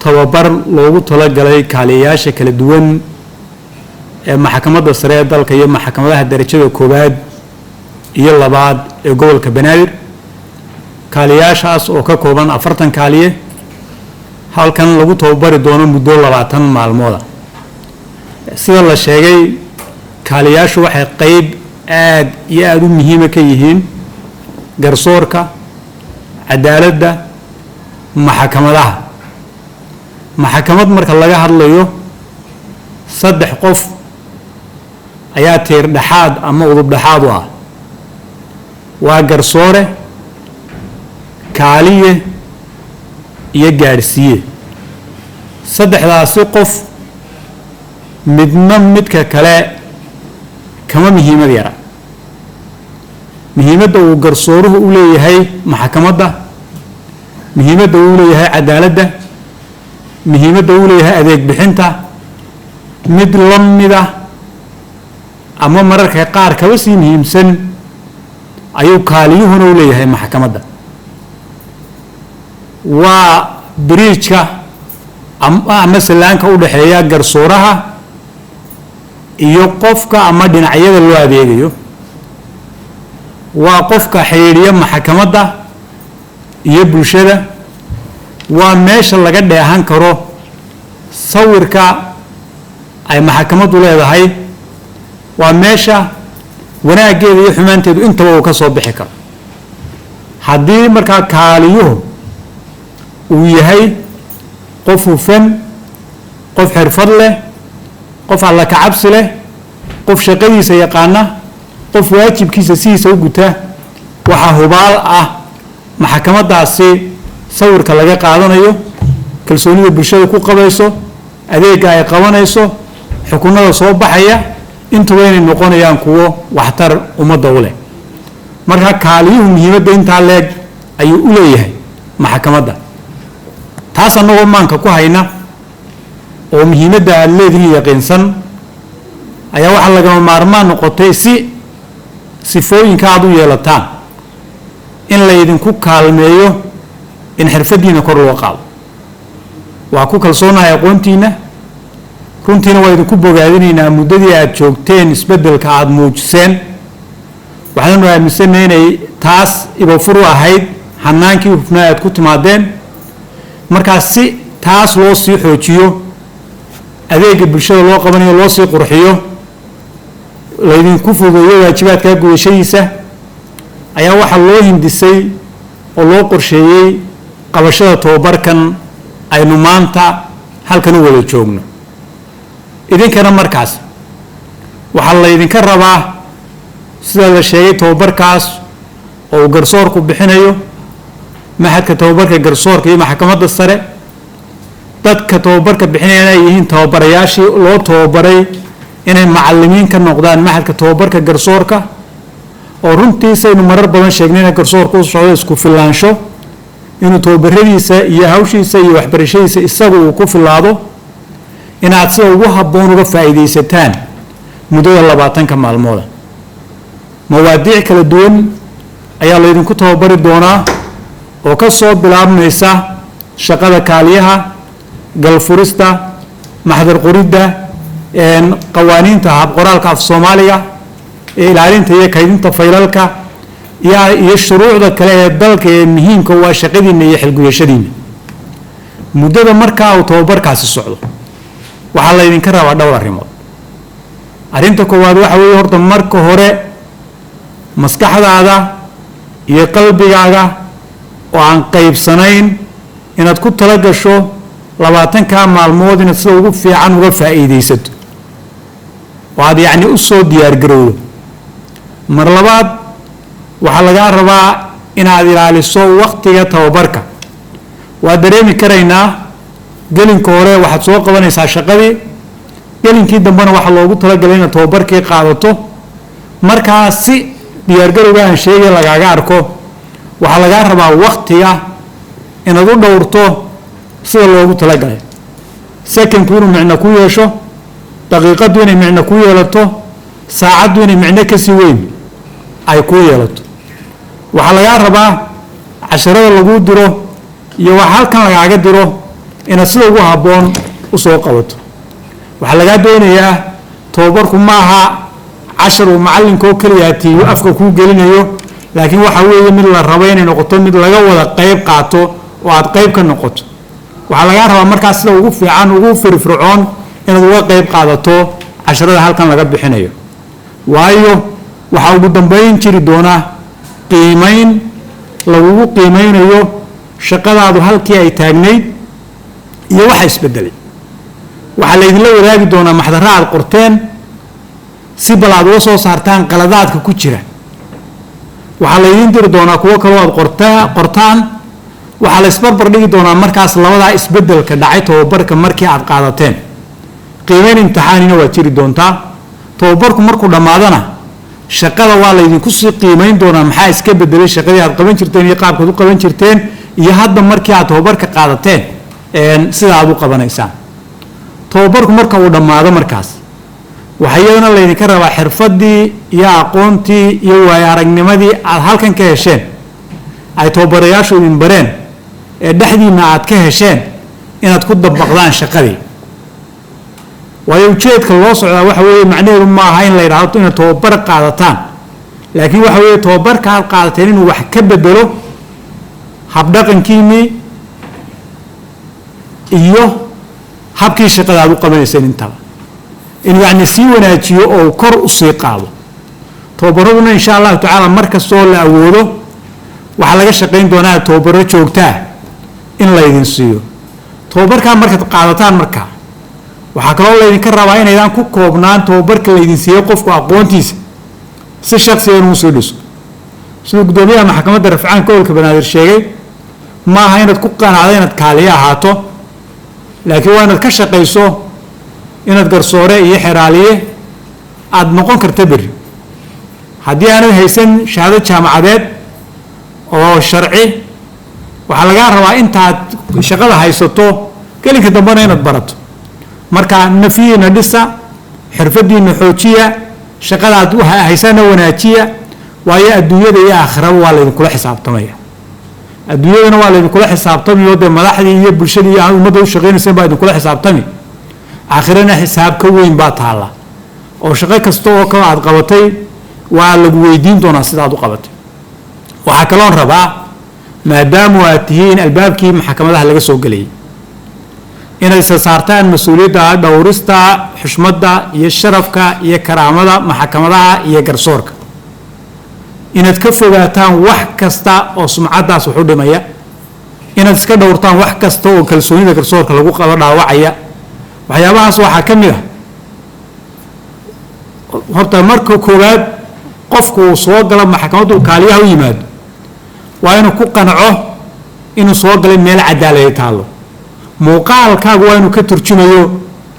tababar loogu talagalay kaaliyayaasha kala duwan ee maxkamadda sare ee dalka iyo maxkamadaha darajada koowaad iyo labaad ee gobolka Banaadir kaaliyayaashaas oo ka kooban 40 kaaliye halkan lagu tababari doono muddo 20 maalmood sida la sheegay kaaliyayaashu waxay qayb aad iyo aad u muhiim ka yihiin garsoorka cadaaladda maxkamadaha maxkamad marka laga hadlayo saddex qof ayaa tiir dhaxaad ama udub dhaxaad ah waa garsoore kaaliye iyo gaarsiye saddexdaasi qof midna midka kale kama muhiimad yara muhiimadda uu garsooruhu u leeyahay maxkamadda muhiimadda uu leeyahay cadaaladda muhiimadda uu leeyahay adeeg bixinta mid lamida ama mararka qaar kaba sii muhiimsan ayuu kaaliyuhuna u leeyahay maxkamadda waa bridge-ka ama salaanka u dhaxeeya garsooraha iyo qofka ama dhinacyada loo adeegayo waa qofka xiriiriya maxkamadda iyo bulshada waa meesha laga dheehan karo sawirka ay maxkamaddu leedahay waa meesha wanaageeda iyo xumaanteedu intaba uu ka soo bixi karo haddii markaa kaaliyuhu uu yahay qof hufan qof xirfad leh qof alla ka cabsi leh qof shaqadiisa yaqaana qof waajibkiisa sidiisa u guta waxaa hubaal ah maxkamaddaasi sawirka laga qaadanayo kalsoonida bulshada ku qabayso adeega ay qabanayso xukunada soo baxaya intuba inay noqonayaan kuwo waxtar ummadda u leh marka kaaliyuhu muhiimadda intaa leeg ayuu u leeyahay maxkamadda taas annagoo maanka ku hayna oo muhiimadda aad leedihiin yaqiinsan ayaa waxaa lagama maarmaan noqotay si sifooyinka aad u yeelataan in laydinku kaalmeeyo in xirfadiina kor loo qaado waa ku kalsoonahay aqoontiina runtiina waa idinku bogaadinaynaa muddadii aad joogteen isbeddelka aad muujiseen waxaanu aaminsanahay inay taas ibafur u ahayd xanaankii hufnaa aad ku timaadeen markaas si taas loo sii xoojiyo adeega bulshada loo qabanayo loo sii qurxiyo laydinku fududeeyo waajibaadka gudashadiisa ayaa waxaa loo hindisay oo loo qorsheeyey qabashada tababarkan aynu maanta halkan u wada joogno idinkana markaas waxaa laydinka rabaa sida la sheegay tababarkaas oo uu garsoorku bixinayo maxadka tababarka garsoorka iyo maxkamadda sare dadka tababarka bixinaya inay yihiin tababarayaashii loo tababaray inay macallimiin ka noqdaan maxadka tababarka garsoorka oo runtiisaynu marar badan sheegnay in garsoorku u socdo isku filaansho inuu tababaradiisa iyo hawshiisa iyo waxbarashadiisa isagu uu ku filaado inaad sida ugu habboon uga faa'iidaysataan muddada 20 maalmooda mawaadiic kala duwan ayaa laydinku tababari doonaa oo ka soo bilaabmaysa shaqada kaaliyaha galfurista maxdar qoridda qawaaniinta habqoraalka af Soomaaliga ee ilaalinta iyo kaydinta faylalka iyo shuruucda kale ee dalka ee muhiimka waa shaqadiina iyo xilgudashadiina muddada markaa uu tababarkaasi socdo waxaa laydinka rabaa dhowr arrimood arrinta koowaad waxa weeye horta marka hore maskaxdaada iyo qalbigaaga oo aan qaybsanayn inaad ku tala gasho 20 maalmood inaad sida ugu fiican uga faa'iidaysato oo aad yacni u soo diyaar garowdo mar labaad waxaa lagaa rabaa inaad ilaaliso waqtiga tababarka waa dareemi karaynaa gelinka hore waxaad soo qabanaysaa shaqadii gelinkii dambena waxaa loogu talagalay inaad tababarkii qaadato markaas si diyaargarowga aan sheegay lagaaga arko waxaa lagaa rabaa waqtiga inaad u dhowrto sida loogu talagalay secondku inuu micno ku yeesho daqiiqadu inay micno ku yeelato saacaddu inay micno kasii weyn ay ku yeelato waxaa lagaa rabaa casharada lagu diro iyo waxa halkan lagaaga diro inaad sida ugu habboon u soo qabato waxaa lagaa doonayaa tababarku maaha cashar uu macallinkoo keliya tiiyo afka kuu gelinayo laakiin waxa weeye mid la rabo inay noqoto mid laga wada qayb qaato oo aad qayb ka noqoto waxaa lagaa rabaa markaas sida ugu fiican ugu firfircoon inaad uga qayb qaadato casharada halkan laga bixinayo waayo waxaa ugu dambayn jiri doonaa qiimayn lagugu qiimaynayo shaqadaadu halkii ay taagnayd iyo waxa isbedelay waxaa laydinla wadaagi doonaa maxdara aad qorteen si bal aad uga soo saartaan qaladaadka ku jira waxaa laydin diri doonaa kuwo kaloo aad qortaan waxaa la isbarbar dhigi doonaa markaas labadaa isbedelka dhacay tababarka markii aad qaadateen qiimeyn imtixaanina waad jiri doontaa tababarku markuu dhammaadana shaqada waa laydinku sii qiimeyn doonaa maxaa iska bedelay shaqadii aad qaban jirteen iyo qaabkaad u qaban jirteen iyo hadda markii aad tababarka qaadateen sida aad u qabanaysaan tababarku marka uu dhammaado markaas waxaa iyadana laydinka rabaa xirfadii iyo aqoontii iyo waayo aragnimadii aad halkan ka hesheen ay tababarayaashu idin bareen ee dhexdiina aad ka hesheen inaad ku dabaqdaan shaqadii waayo ujeedka loo socdaa waxa weeye macnaheedu ma aha in la yidhaahdo inaad tababar qaadataan laakiin waxa weeye tababarka aad qaadateen inuu wax ka bedelo habdhaqankiinii iyo habkii shaqada aad u qabanayseen intaba inuu yacni sii wanaajiyo oo kor u sii qaado tababaraduna insha allahu tacaala mar kastoo la awoodo waxaa laga shaqayn doonaa tababaro joogtaa in laydin siiyo tababarkaa markaad qaadataan markaa waxaa kaloo laydinka rabaa inaydaan ku koobnaan tababarka laydin siiyey qofku aqoontiisa si shaksiga inuu soo dhiso siduu guddoomiyaha maxkamadda rafcaanka gobolka banaadir sheegay ma aha inaad ku qanacdo inaad kaaliye ahaato laakiin waa inaad ka shaqayso inaad garsoore iyo xeraaliye aada noqon karta berri haddii aanad haysan shahaado jaamacadeed oo sharci waxaa lagaa rabaa intaad shaqada haysato gelinka dambena inaad barato marka nafiyiina dhisa xirfadiina xoojiya shaqadaad haysana wanaajiya waayo adduunyada iyo aakhiraba waa laydinkula xisaabtamaya adduunyadana waa laydinkula xisaabtamayo dee madaxdii iyo bulshadii iyo ummadda u shaqaynayseen baa idinkula xisaabtami aakhirana xisaab ka weyn baa taalla oo shaqo kasta oo kale aad qabatay waa lagu weydiin doonaa sidaad u qabatay waxaa kaloon rabaa maadaamu aad tihiin albaabkii maxkamadaha laga soo gelayay inaad isa saartaan mas-uuliyadda dhowrista xushmadda iyo sharafka iyo karaamada maxkamadaha iyo garsoorka inaad ka fogaataan wax kasta oo sumcaddaas wax u dhimaya inaad iska dhowrtaan wax kasta oo kalsoonida garsoorka lagu qabo dhaawacaya waxyaabahaas waxaa ka mid ah horta marka koowaad qofku uu soo galo maxkamaddu kaaliyaha u yimaado waa inuu ku qanco inuu soo galay meel cadaalad taallo muuqaalkaagu waa inuu ka turjumayo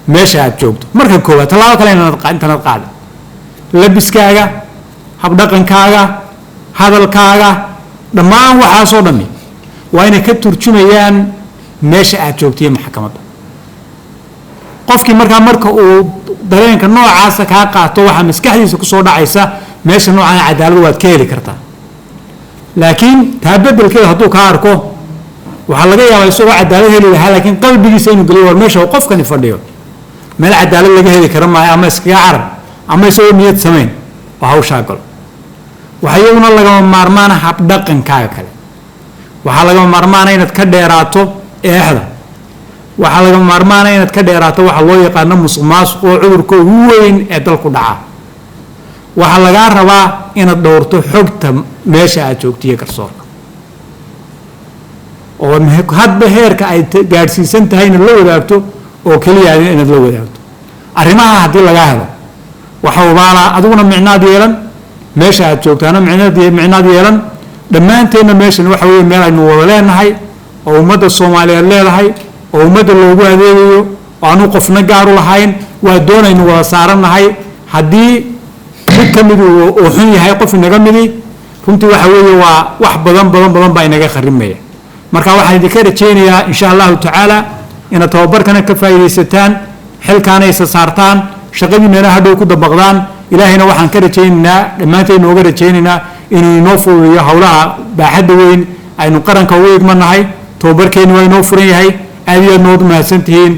meesha aad joogto marka koowaad tallaabo kale intaanad qaada labiskaaga habdhaqankaaga hadalkaaga dhammaan waxaasoo dhammi waa inay ka turjumayaan meesha aad joogtiyo maxkamadda qofkii marka uu dareenka noocaasa kaa qaato waxaa maskaxdiisa kusoo dhacaysa meesha noocaan cadaalad waad ka heli kartaa laakiin taa bedelkeeda hadduu kaa arko waxaa laga yaabaa isagoo cadaalad heli lahaa laakiin qalbigiisa inuu geliyo war meesha qofkani fadhiyo meel cadaalad laga heli kara maayo ama iskaga carab ama isagoo niyad samayn oo hawshaa galo waxaa iyaguna lagama maarmaana habdhaqankaaga kale waxaa lagama maarmaana inaad ka dheeraato eexda waxaa lagama maarmaana inaad ka dheeraato waxa loo yaqaano musuq maasuq oo cudurka ugu weyn ee dalku dhaca waxaa lagaa rabaa inaad dhowrto xogta meesha aad joogtiyo garsoorka oo hadba heerka ay gaadhsiisan tahay inaad la wadaagto oo keliya inaad la wadaagto arrimaha haddii lagaa helo waxa ubaalaa adiguna micnaad yeelan meesha aad joogtaana micnaad yeelan dhammaanteenna meeshan waxa weeye meel aynu wada leenahay oo ummadda soomaaliyeed leedahay oo ummadda loogu adeegayo oo aanu qofna gaaru lahayn waa doonaynu wada saarannahay haddii mid ka mid uu xun yahay qof inaga midi runtii waxa weeye waa wax badan baa inaga kharimaya marka waxaan idinka rajaynayaa insha allahu tacaala inaad tababarkana ka faa'iidaysataan xilkaana isa saartaan shaqadiinana hadhow ku dabaqdaan ilaahayna waxaan ka rajaynaynaa dhammaanteen nooga rajaynaynaa inuu inoo fududeeyo howlaha baaxadda weyn aynu qaranka ugu igmanahay tababarkeenni waa inoo furan yahay aad iyo aad nood mahadsantihiin